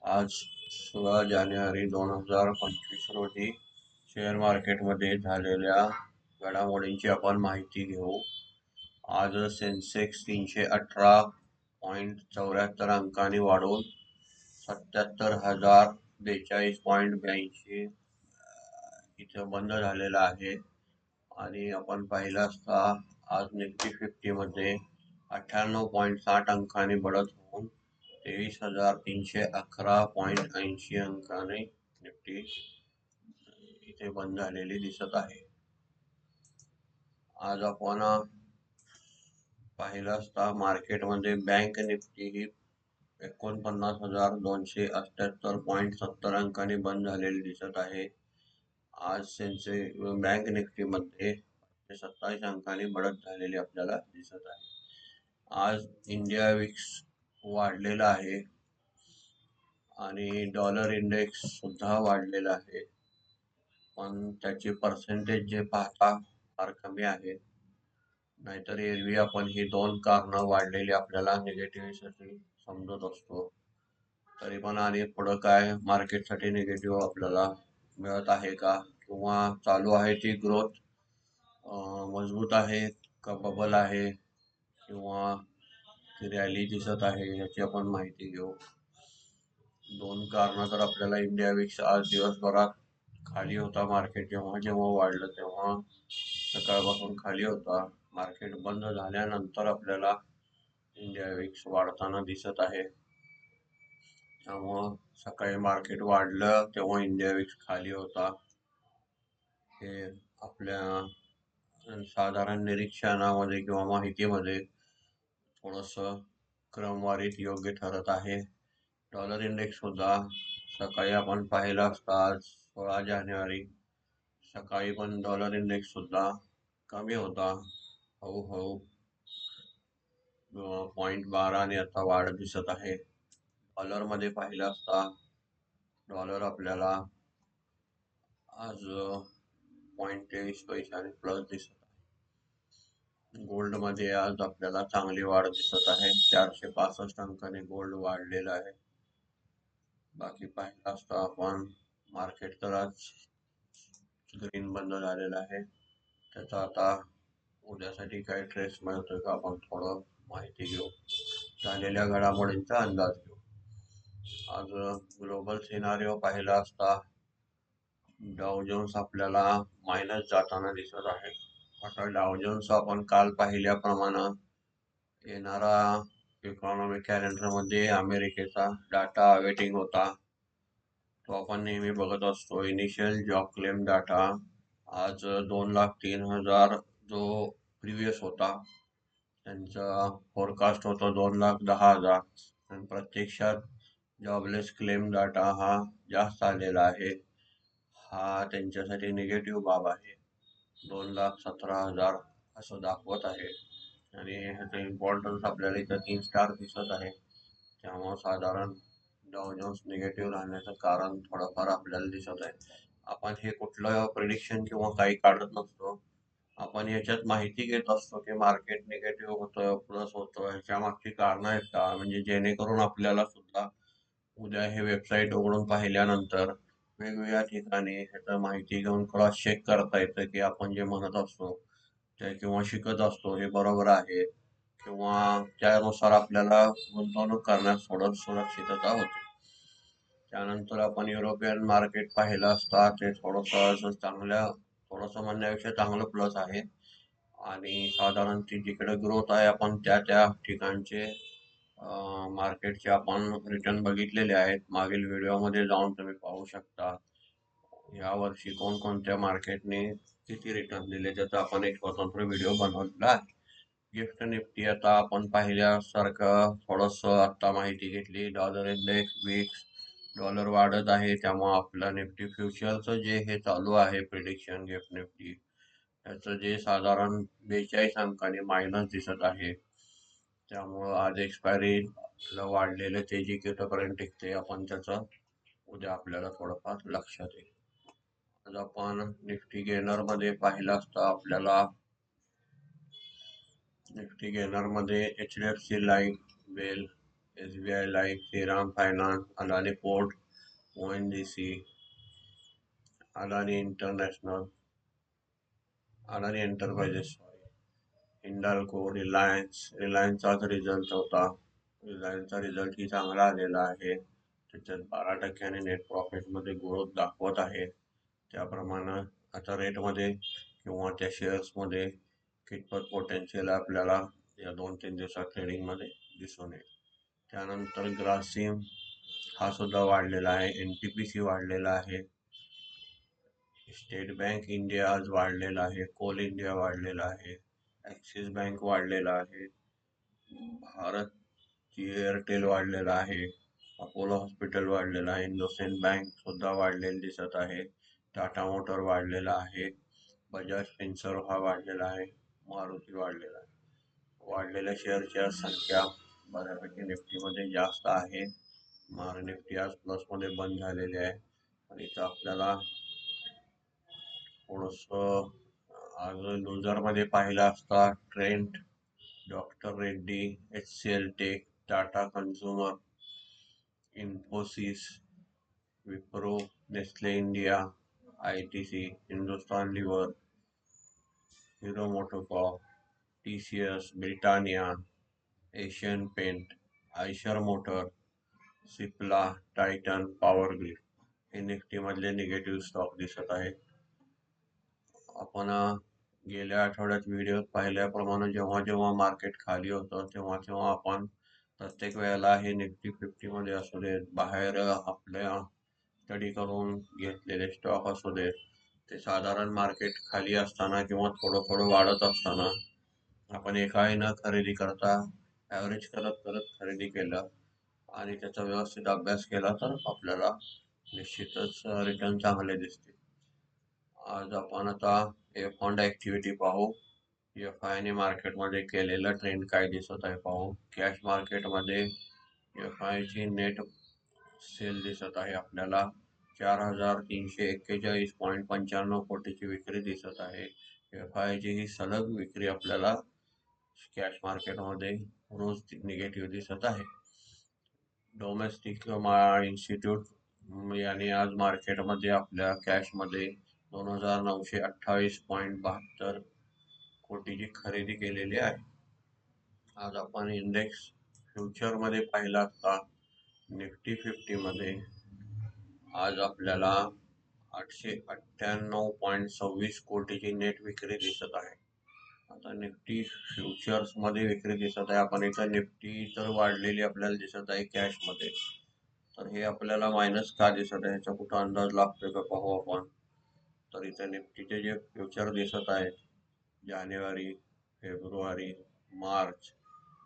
आज 16 जानेवारी 2025 रोजी शेअर मार्केटमध्ये झालेल्या घडामोडींची आपण माहिती घेऊ. आज सेन्सेक्स 318.74 अंकांनी वाढून 77,042.82 इथे बंद झालेला आहे. आणि आपण पाहिलं असता आज निफ्टी 50 मध्ये 98.60 अंकांनी बढ़त होऊन 23,311.80 अंकाने निफ्टी इथे बंद झालेली दिसत आहे. आज आपण पाहिलं असता मार्केटमध्ये बँक निफ्टी ही 49,278.70 अंकांनी बंद झालेली दिसत आहे. आज बँक निफ्टी मध्ये 27 अंकांनी बढ़त झालेली आपल्याला दिसत आहे. आज इंडिया विक्स वाढलेला आहे आणि डॉलर इंडेक्स सुद्धा वाढलेला आहे, पण त्याची पर्सेंटेज जे पाहता फार कमी आहे. नाहीतर एरवी आपण ही दोन कारणं वाढलेली आपल्याला निगेटिव्हसाठी समजत असतो. तरी पण आणि पुढं काय मार्केटसाठी निगेटिव्ह आपल्याला मिळत आहे का, किंवा चालू आहे ती ग्रोथ मजबूत आहे का, बबल आहे किंवा रॅली दिसत आहे, याची आपण माहिती घेऊ. दोन कारणं तर आपल्याला इंडिया विक्स आज दिवसभरात खाली होता. मार्केट जेव्हा जेव्हा वाढलं तेव्हा सकाळपासून खाली होता. मार्केट बंद झाल्यानंतर आपल्याला इंडिया विक्स वाढताना दिसत आहे. त्यामुळं सकाळी मार्केट वाढलं तेव्हा इंडिया विक्स खाली होता. हे आपल्या साधारण निरीक्षणामध्ये किंवा माहितीमध्ये थोडंसं क्रमवारीत योग्य ठरत आहे. डॉलर इंडेक्स सुद्धा सकाळी आपण पाहिलं असता आज 16 जानेवारी सकाळी पण डॉलर इंडेक्स सुद्धा कमी होता. हळूहळू 0.12 ने आता वाढ दिसत आहे. डॉलर मध्ये पाहिलं असता डॉलर आपल्याला आज 0.23 पैशाने प्लस दिसत आहे. गोल्ड मध्ये आज आपल्याला चांगली वाढ दिसत आहे. 465 अंकाने गोल्ड वाढलेला आहे. बाकी पाहिलं असता आपण मार्केट तर आज ग्रीन बंद झालेला आहे. त्याचा आता उद्यासाठी काय ट्रेस मिळतोय का आपण थोडं माहिती घेऊ, झालेल्या घडामोडींचा अंदाज घेऊ. आज ग्लोबल सिनारिओ पाहिला असता डाव जोन्स आपल्याला मायनस जाताना दिसत आहे. आता डाव जोन्स आपण काल पाहिल्याप्रमाणे येणारा इकॉनॉमिक कॅलेंडर मध्ये अमेरिकेचा डाटा अवेटिंग होता. तो आपण नेहमी बघत असतो. इनिशियल जॉब क्लेम डाटा आज 2,03,000 जो प्रिव्हियस होता त्यांचा फोरकास्ट होता 2,10,000 आणि प्रत्यक्षात जॉबलेस क्लेम डाटा हा जास्त आलेला आहे. हा त्यांच्यासाठी निगेटिव्ह बाब आहे. 2,17,000 असं दाखवत आहे आणि ह्याचं इम्पॉर्टन्स आपल्याला इथं 3 स्टार दिसत आहे. त्यामुळे साधारण डाव जोन्स निगेटिव्ह राहण्याचं कारण थोडंफार आपल्याला दिसत आहे. आपण हे कुठलं प्रिडिक्शन किंवा काही काढत नसतो. आपण याच्यात माहिती घेत असतो की मार्केट निगेटिव्ह होतं, प्लस होतं, ह्याच्या मागची कारणं आहेत का, म्हणजे जेणेकरून आपल्याला सुद्धा उद्या हे वेबसाईट उघडून पाहिल्यानंतर वेगवेगळ्या ठिकाणी ह्याचं माहिती घेऊन क्रॉस चेक करता येतं की आपण जे म्हणत असतो ते किंवा शिकत असतो हे बरोबर आहे, किंवा त्यानुसार आपल्याला गुंतवणूक करण्यास थोडं सुरक्षितता होते. त्यानंतर आपण युरोपियन मार्केट पाहिलं असता ते थोडंसं म्हणण्यापेक्षा चांगलं प्लस आहे. आणि साधारण ती जिकडे ग्रोथ आहे आपण त्या ठिकाणचे मार्केटचे आपण रिटर्न बघितलेले आहेत. मागील व्हिडिओमध्ये जाऊन तुम्ही पाहू शकता या वर्षी कोणकोणत्या मार्केटने किती रिटर्न दिले त्याचा आपण एक स्वतंत्र व्हिडिओ बनवलेला आहे. गिफ्ट निफ्टी आता आपण पाहिल्यासारखं थोडंसं आता माहिती घेतली. डॉलर इंडेक्स विक्स डॉलर वाढत आहे, त्यामुळे आपलं निफ्टी फ्युचरचं जे हे चालू आहे प्रिडिक्शन गिफ्ट निफ्टी त्याचं जे साधारण 42 अंकाने मायनस दिसत आहे. त्यामुळं आज एक्सपायरी वाढलेलं तेजी कितीपर्यंत टिकते आपण त्याचं उद्या आपल्याला थोडंफार लक्षात येईल. आज आपण निफ्टी गेनर मध्ये पाहिलं असता आपल्याला निफ्टी गेनर मध्ये HDFC life, well, SBI life, Shriram finance, Adani port, ONGC, Adani international, Adani enterprises, Hindalco, रिलायन्सचाच रिझल्ट होता. रिलायन्सचा रिझल्ट ही चांगला आलेला आहे. त्याच्यात 12% नेट प्रॉफिटमध्ये ग्रोथ दाखवत आहे. त्याप्रमाणे आता रेटमध्ये किंवा त्या शेअर्समध्ये कितपत पोटेन्शियल आपल्याला या 2-3 दिवसात ट्रेडिंगमध्ये दिसून येईल. त्यानंतर ग्रासिम हा सुद्धा वाढलेला आहे. NTPC वाढलेला आहे. स्टेट बँक इंडिया आज वाढलेला आहे. कोल इंडिया वाढलेला आहे. ॲक्सिस बँक वाढलेला आहे. भारत एअरटेल वाढलेला आहे. अपोलो हॉस्पिटल वाढलेला आहे. इंडोसिंड बँक सुद्धा वाढलेली दिसत आहे. टाटा मोटर वाढलेला आहे. बजाज फिन्सर्व हा वाढलेला आहे. मारुती वाढलेला आहे. वाढलेल्या शेअरच्या संख्या बऱ्यापैकी निफ्टीमध्ये जास्त आहे. निफ्टी आज प्लसमध्ये बंद झालेले आहे. आणि इथं आपल्याला थोडंसं आज लुझरमध्ये पाहिलं असता trend, Doctor Reddy, HCL Tech, Tata Consumer, Infosys, Wipro, Nestle India, ITC, Hindustan Lever, Hero MotoCorp, TCS, Britannia, Asian Paint, Eicher Motor, Cipla, Titan, Power Grid हे निफ्टीमधले निगेटिव्ह स्टॉक दिसत आहेत. आपण गेल्या आठवड्यात व्हिडिओ पाहिल्याप्रमाणे जेव्हा जेव्हा मार्केट खाली होतं तेव्हा तेव्हा आपण प्रत्येक वेळेला हे निफ्टी 50मध्ये असू देत, बाहेर आपल्या स्टडी करून घेतलेले स्टॉक असू देत, ते साधारण मार्केट खाली असताना किंवा थोडं थोडं वाढत असताना आपण एकाही न खरेदी करता ॲव्हरेज करत करत खरेदी केलं आणि त्याचा व्यवस्थित अभ्यास केला तर आपल्याला निश्चितच रिटर्न चांगले दिसतील. आज आपण आता फंड ऍक्टिव्हिटी पाहू. FI ने मार्केटमध्ये केलेला ट्रेंड काय दिसत आहे पाहू. कॅश मार्केटमध्ये FI ची नेट सेल दिसत आहे आपल्याला 4,341.95 कोटीची विक्री दिसत आहे. FI ची ही सलग विक्री आपल्याला कॅश मार्केटमध्ये रोज निगेटिव्ह दिसत आहे. डोमेस्टिक इन्स्टिट्यूट याने आज मार्केटमध्ये आपल्या कॅशमध्ये 2,928.72 कोटीची खरेदी केलेली आहे. आज आपण इंडेक्स फ्युचरमध्ये पाहिला असता निफ्टी 50मध्ये आज आपल्याला 898.26 कोटीची नेट विक्री दिसत आहे. आता निफ्टी फ्युचर्समध्ये विक्री दिसत आहे. आपण इथं निफ्टी तर वाढलेली आपल्याला दिसत आहे कॅशमध्ये. तर हे आपल्याला मायनस का दिसत आहे याचा कुठं अंदाज लागतोय का पाहू आपण. तर इथे निफ्टीचे जे फ्युचर दिसत आहेत जानेवारी, फेब्रुवारी, मार्च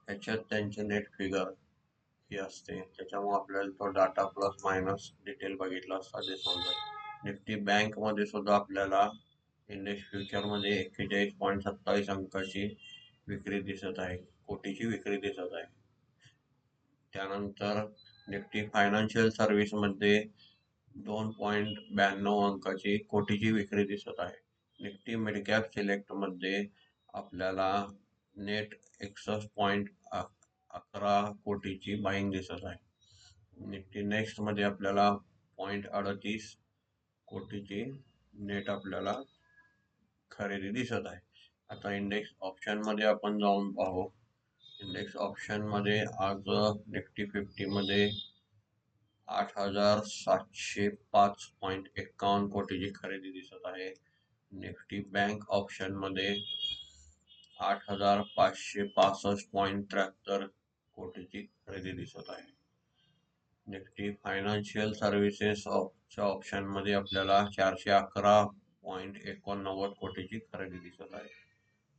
ह्याच्यात त्यांचे नेट फिगर ही असते. त्याच्यामुळे आपल्याला तो डाटा प्लस मायनस डिटेल बघितला असता दिसून जाईल. निफ्टी बँकमध्ये सुद्धा आपल्याला इंडेक्स फ्युचरमध्ये 41.27 अंकाची विक्री दिसत आहे, कोटीची विक्री दिसत आहे. त्यानंतर निफ्टी फायनान्शियल सर्व्हिसमध्ये 2.92 अंकाची कोटीची विक्री दिसत आहे. निफ्टी मिड कॅप सिलेक्टमध्ये आपल्याला नेट 61.11 कोटीची बाईंग दिसत आहे. निफ्टी नेक्स्टमध्ये आपल्याला 0.38 कोटीची नेट आपल्याला खरेदी दिसत आहे. आता इंडेक्स ऑप्शनमध्ये आपण जाऊन पाहू. इंडेक्स ऑप्शनमध्ये आज निफ्टी 50मध्ये 8,705.51 कोटीची खरेदी दिसत आहे. निफ्टी बँक ऑप्शनमध्ये 8,565.73 कोटीची खरेदी दिसत आहे. निफ्टी फायनान्शियल सर्व्हिसेसच्या ऑप्शनमध्ये आपल्याला 411.89 कोटीची खरेदी दिसत आहे.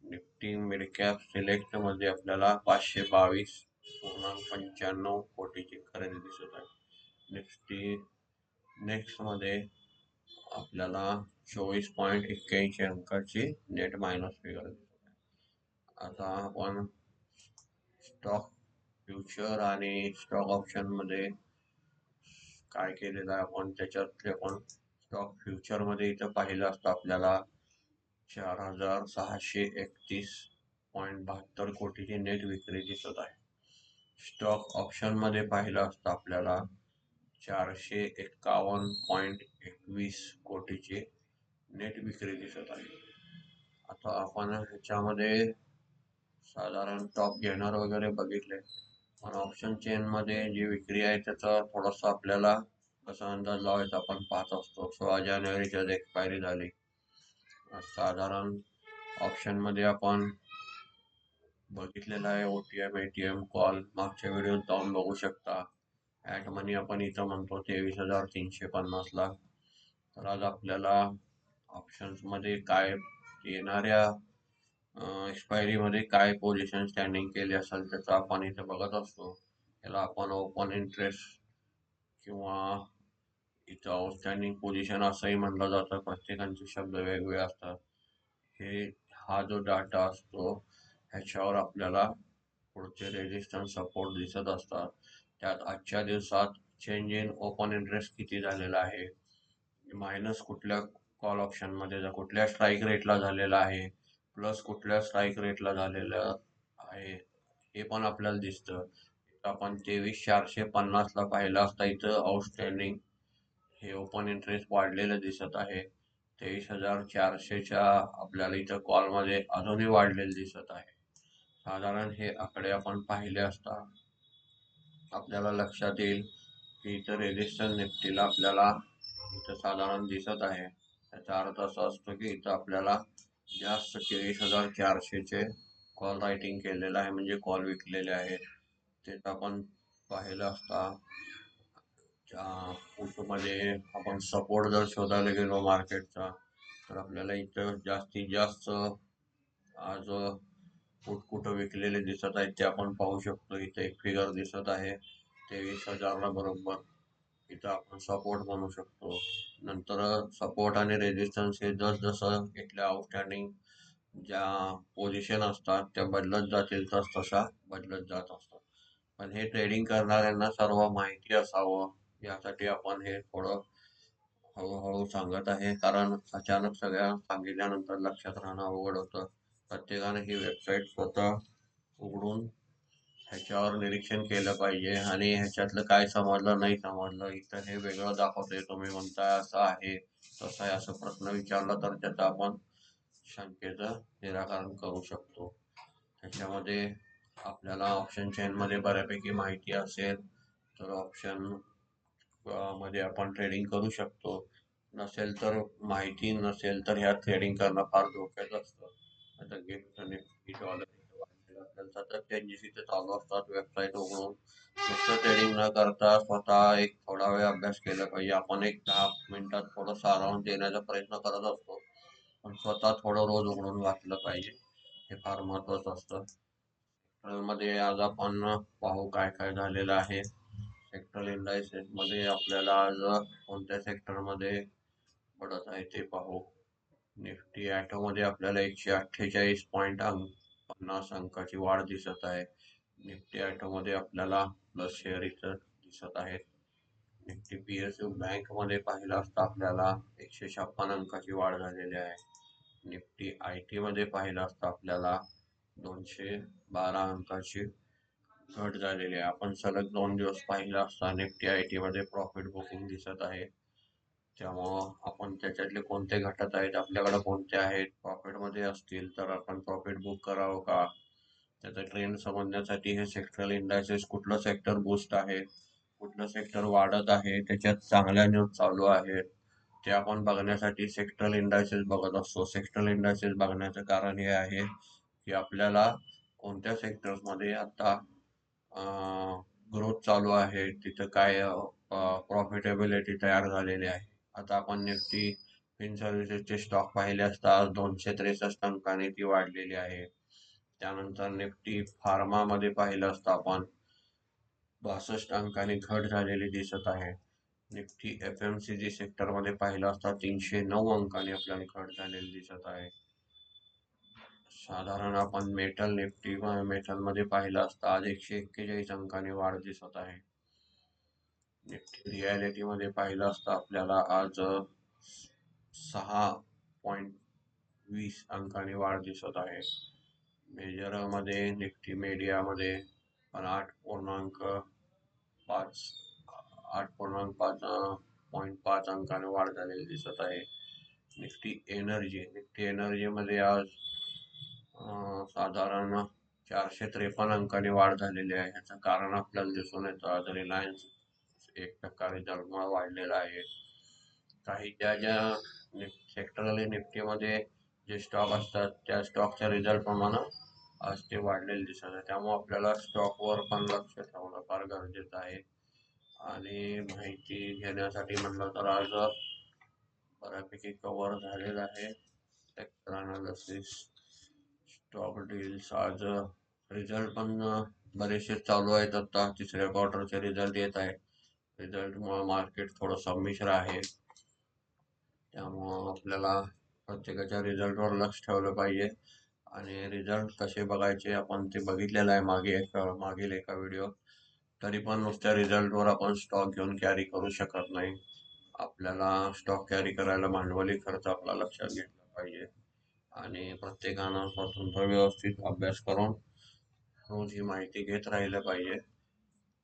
निफ्टी मिड कॅप सिलेक्टमध्ये आपल्याला 522.95 कोटीची खरेदी दिसत आहे. निफ्टी नेक्स्टमध्ये आपल्याला 24.81 अंकाची नेट मायनस फिगर दिसत आहे. आता आपण स्टॉक फ्युचर आणि स्टॉक ऑप्शनमध्ये काय केलेलं आहे आपण त्याच्यातले आपण स्टॉक फ्युचरमध्ये इथं पाहिलं असतं आपल्याला 4,631.72 कोटीची नेट विक्री दिसत आहे. स्टॉक ऑप्शन मध्ये पाहिलं असतं आपल्याला 451.21 कोटीची नेट विक्री दिसत आहे. आता आपण ह्याच्यामध्ये साधारण टॉप घेणार वगैरे बघितले, पण ऑप्शन चेन मध्ये जी विक्री आहे त्याचा थोडासा आपल्याला कसा अंदाज लावायचा आपण पाहत असतो. 16 जानेवारीच्या एक्सपायरी झाली. साधारण ऑप्शन मध्ये आपण बघितलेला आहे ओटीएम एटीएम कॉल मागच्या व्हिडिओत जाऊन बघू शकता. ॲट मनी आपण इथं म्हणतो 23,350 ला. तर आज आपल्याला ऑप्शन्स मध्ये काय येणाऱ्या एक्सपायरी मध्ये काय पोझिशन स्टँडिंग केली असेल त्याचा आपण इथे बघत असतो. याला आपण ओपन इंटरेस्ट किंवा इथं आउटस्टँडिंग पोझिशन असंही म्हणलं जातं. प्रत्येकाचे शब्द वेगवेगळे असतात. हे हा जो डाटा असतो ह्याच्यावर आपल्याला पुढचे रेजिस्टन्स सपोर्ट दिसत असतात. त्यात आजच्या दिवसात चेंज इन ओपन इंटरेस्ट किती झालेला आहे, मायनस कुठल्या कॉल ऑप्शन मध्ये कुठल्या स्ट्राईक रेटला झालेला आहे, प्लस कुठल्या स्ट्राईक रेटला झालेलं आहे, हे पण आपल्याला दिसतं. आपण 23,450 ला पाहिलं असता इथं आउटस्टँडिंग हे ओपन इंटरेस्ट वाढलेलं दिसत आहे. 23,400च्या आपल्याला इथं कॉलमध्ये अजूनही वाढलेलं दिसत आहे. साधारण हे आकडे आपण पाहिले असता आपल्याला लक्षात येईल की इथं रेजिस्टन्स निफ्टीला आपल्याला इथं साधारण दिसत आहे. त्याचा अर्थ असा असतो की इथं आपल्याला जास्त 23,400चे कॉल रायटिंग केलेलं आहे, म्हणजे कॉल विकलेले आहेत. ते आपण पाहिलं असता मध्ये आपण सपोर्ट जर शोधायला गेलो मार्केटचा, तर आपल्याला इथं जास्तीत जास्त आज कुठं विकलेले दिसत आहेत ते आपण पाहू शकतो. इथे एक फिगर दिसत आहे 23,000 ला बरोबर. इथं आपण सपोर्ट म्हणू शकतो. नंतर सपोर्ट आणि रेजिस्टन्स हे जसं इथल्या आउटस्टँडिंग ज्या पोझिशन असतात त्या बदलत जातील तसा बदलत जात असतात. पण हे ट्रेडिंग करणाऱ्यांना सर्व माहिती असावं यासाठी आपण हे थोडं हळूहळू सांगत आहे. कारण अचानक सगळ्या सांगितल्यानंतर लक्षात राहणं अवघड होतं. प्रत्येकाने ही वेबसाईट स्वतः उघडून ह्याच्यावर निरीक्षण केलं पाहिजे आणि ह्याच्यातलं काय समजलं नाही समजलं, इथं हे वेगळं दाखवते तुम्ही म्हणताय असं आहे तसं आहे असं प्रश्न विचारला तर त्याचं आपण शंकेचं निराकरण करू शकतो. त्याच्यामध्ये आपल्याला ऑप्शन चेन मध्ये बऱ्यापैकी माहिती असेल तर ऑप्शन मध्ये आपण ट्रेडिंग करू शकतो. नसेल तर माहिती नसेल तर ह्यात ट्रेडिंग करणं फार धोक्याचं असतं. आता गिफ्ट निफ्टी डॉलर आपल्याला सतत चेंजेस इथे चालू असतात. वेबसाईट उघडून नुसतं ट्रेडिंग न करता स्वतः एक थोडा वेळ अभ्यास केला पाहिजे. आपण एक 10 मिनिटात थोडं सारांश देण्याचा प्रयत्न करत असतो, पण स्वतः थोडं रोज उघडून वाचलं पाहिजे. हे फार महत्वाचं असतं. मध्ये आज आपण पाहू काय काय झालेलं आहे. सेक्टर इंडायसेस मध्ये आपल्याला आज कोणत्या सेक्टर मध्ये पडत आहे ते पाहू. निफ्टी ॲटो मध्ये आपल्याला 148.50 अंकाची वाढ दिसत आहे. निफ्टी ॲटो मध्ये आपल्याला प्लस शेअर इथं दिसत आहेत. निफ्टी पीएसयू बँक मध्ये पाहिलं असता आपल्याला 156 अंकाची वाढ झालेली आहे. निफ्टी आयटी मध्ये पाहिलं असता आपल्याला 212 अंकाची घट झालेली आहे. आपण सलग 2 दिवस पाहिलं असता निफ्टी आयटी मध्ये प्रॉफिट बुकिंग दिसत आहे. त्यामुळं आपण त्याच्यातले कोणते घटक आहेत आपल्याकडे कोणते आहेत प्रॉफिट मध्ये असतील तर आपण प्रॉफिट बुक करावं का, त्याचा ट्रेंड समजण्यासाठी हे सेक्टरल इंडायसेस कुठलं सेक्टर बूस्ट आहे, कुठलं सेक्टर वाढत आहे, त्याच्यात चांगल्या न्यूज चालू आहेत ते आपण बघण्यासाठी सेक्टरल इंडायसेस बघत असतो. सेक्टरल इंडायसेस बघण्याचं कारण हे आहे की आपल्याला कोणत्या सेक्टर्स मध्ये आता ग्रोथ चालू आहे, तिथं काय प्रॉफिटेबिलिटी तयार झालेली आहे. आता आपण निफ्टी फिन सर्व्हिसेसचे स्टॉक पाहिले असता 263 अंकाने ती वाढलेली आहे. त्यानंतर निफ्टी फार्मा मध्ये पाहिलं असता आपण 62 अंकाने घट झालेली दिसत आहे. निफ्टी एफएमसीजी सेक्टर मध्ये पाहिलं असता 309 अंकाने आपल्याला घट झालेली दिसत आहे. साधारण आपण मेटल मध्ये पाहिलं असता आज 141 अंकाने वाढ दिसत आहे. निफ्टी रियालिटी मध्ये पाहिलं असता आपल्याला आज 6.20 अंकाने वाढ दिसत आहे. मेजर मध्ये निफ्टी मीडिया मध्ये पण 8.5 8.5 अंकाने वाढ झालेली दिसत आहे. निफ्टी एनर्जी मध्ये आज साधारण 453 अंकांनी वाढ झालेली आहे. याचं कारण आपल्याला दिसून येतं. आज रिलायन्स 1% रिझल्टमुळे वाढलेला आहे. काही ज्या सेक्टरल निफ्टीमध्ये जे स्टॉक असतात त्या स्टॉकच्या रिझल्ट प्रमाणे आज ते वाढलेले दिसत आहे. त्यामुळे आपल्याला स्टॉकवर पण लक्ष ठेवणं फार गरजेचं आहे. आणि माहिती घेण्यासाठी म्हटलं तर आज बऱ्यापैकी कव्हर झालेलं आहे. सेक्टर अनालिसिस, स्टॉक डील्स, आज रिझल्ट पण बरेचसे चालू आहेत. आता तिसऱ्या क्वार्टरचे रिझल्ट येत आहे. रिझल्टमुळे मार्केट थोडं संमिश्र आहे. त्यामुळं आपल्याला प्रत्येकाच्या रिझल्टवर लक्ष ठेवलं पाहिजे. आणि रिझल्ट कसे बघायचे आपण ते बघितलेलं आहे मागील एका व्हिडिओ. तरी पण नुसत्या रिझल्टवर आपण स्टॉक घेऊन कॅरी करू शकत नाही. आपल्याला स्टॉक कॅरी करायला भांडवली खर्च आपला लक्षात घेतला पाहिजे. आणि प्रत्येकानं स्वतंत्र व्यवस्थित अभ्यास करून रोज ही माहिती घेत राहिलं पाहिजे.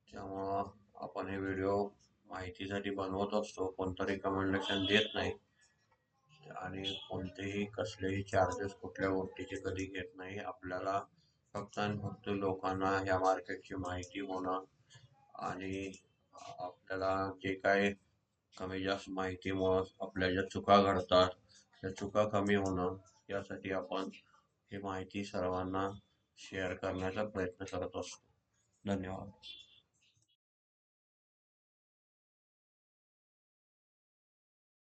त्यामुळं आपण हे व्हिडिओ माहितीसाठी बनवत असतो. कोणतं रिकमेंडेशन देत नाही आणि कोणतेही कसलेही चार्जेस कुठल्या गोष्टीचे कधी घेत नाही. आपल्याला फक्त आणि फक्त लोकांना या मार्केटची माहिती होणं आणि आपल्याला जे काय कमी जास्त माहितीमुळं आपल्या ज्या चुका घडतात त्या चुका कमी होणं यासाठी आपण ही माहिती सर्वांना शेअर करण्याचा प्रयत्न करत असतो. धन्यवाद.